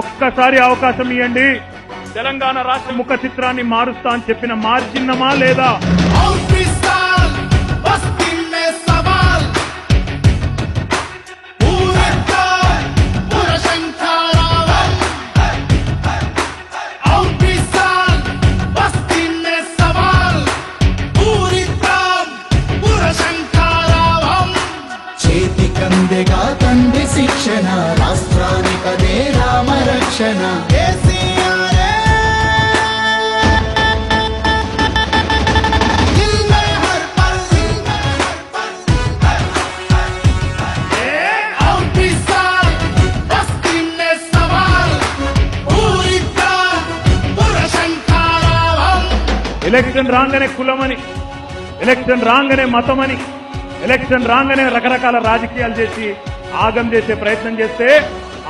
ఒక్కసారి అవకాశం ఇవ్వండి. తెలంగాణ రాష్ట్ర ముఖ చిత్రాన్ని మారుస్తా అని చెప్పిన మార్చిన్నమా లేదా? చేతికందెగా తండ్రి శిక్షణ, రాష్ట్రానికదే రామరక్షణ. ఎలక్షన్ రాగానే కులమని, ఎలక్షన్ రాగానే మతమని, ఎలక్షన్ రాగానే రకరకాల రాజకీయాలు చేసి ఆగం చేసే ప్రయత్నం చేస్తే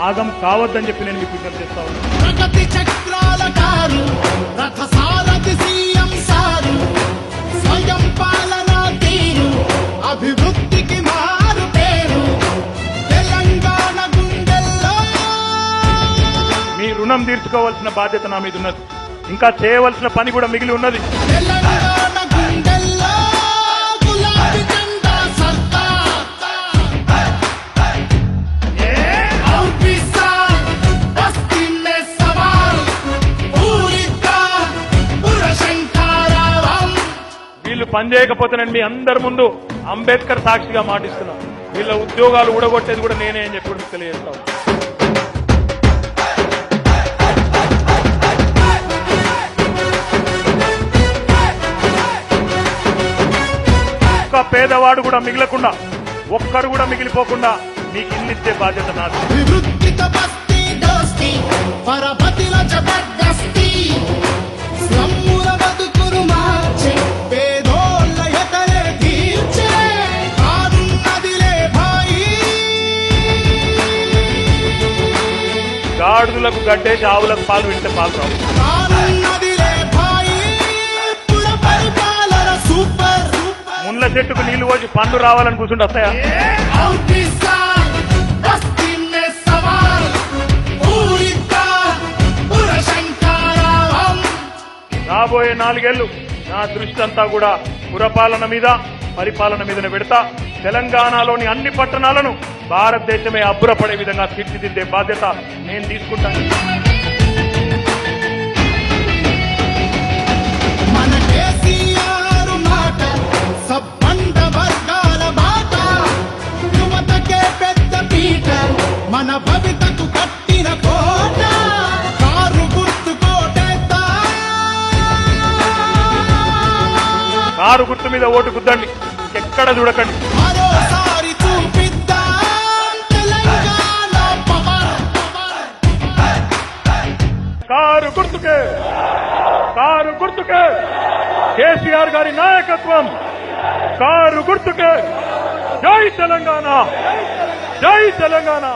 ఆగం కావద్దని చెప్పి నేను మీకు విజ్ఞప్తి చేస్తా ఉన్నాను. ప్రగతి చక్రాల కారు, రథ సారథి సీఎం సారు, స్వయం పాలన తీరు, అభివృద్ధికి మారు పేరు, తెలంగాణ గుండెల్లో. మీ రుణం తీర్చుకోవాల్సిన బాధ్యత నా మీద ఉన్నది. ఇంకా చేయవలసిన పని కూడా మిగిలి ఉన్నది. తెలంగాణ గుండెల్లో గులాబీ జెండా సర్కార్. బస్తీనే సవాల్, పూరిద్దాం పురశంఖారావం. వీళ్ళు పనిచేయకపోతే నేను మీ అందరి ముందు అంబేద్కర్ సాక్షిగా మాటిస్తున్నా, వీళ్ళ ఉద్యోగాలు ఊడగొట్టేది కూడా నేనే అని చెప్పి మీకు తెలియజేస్తాను. ఒక్క పేదవాడు కూడా మిగలకుండా, ఒక్కడు కూడా మిగిలిపోకుండా మీకు ఇల్లు ఇచ్చే బాధ్యత నాది. వివృత్తితో బస్తీ దోస్తీ, పరపతిల జబర్దస్తీ, స్లమ్ముల బతుకును మార్చే, పేదోళ్ళ ఎతలే తీర్చే, కానున్నదిలే భాయి. గాడిదలకు గడ్డేసి ఆవులకు పాలు వింటే పాలు రావు. కానున్నదిలే భాయి, పుర పరిపాలన సూపర్. ముళ్ళ చెట్టుకు నీళ్లు పోసి పండు రావాలని కూర్చుంటే వస్తాయా? రాబోయే 4 ఏళ్లు నా దృష్టి అంతా కూడా పురపాలన మీద, పరిపాలన మీదనే పెడతా. తెలంగాణలోని అన్ని పట్టణాలను భారతదేశమే అబ్బురపడే విధంగా తీర్చిదిద్దే బాధ్యత నేను తీసుకుంటాను. మన కేసీఆర్ మాట సబ్బండ వర్గాల బాట, యువతకే పెద్ద పీట, మన భవితకు కట్టిన కోట. కారు గుర్తు కోటేద్దా, కారు గుర్తు మీద ఓటు గుద్దండి, ఎక్కడ చూడకండి. మరోసారి చూపిద్దాం తెలంగాణ పవర్. కారు గుర్తుకే, కారు గుర్తుకే, కేసీఆర్ గారి నాయకత్వం, కారు గుర్తుకే. జై తెలంగాణ, జై తెలంగాణ.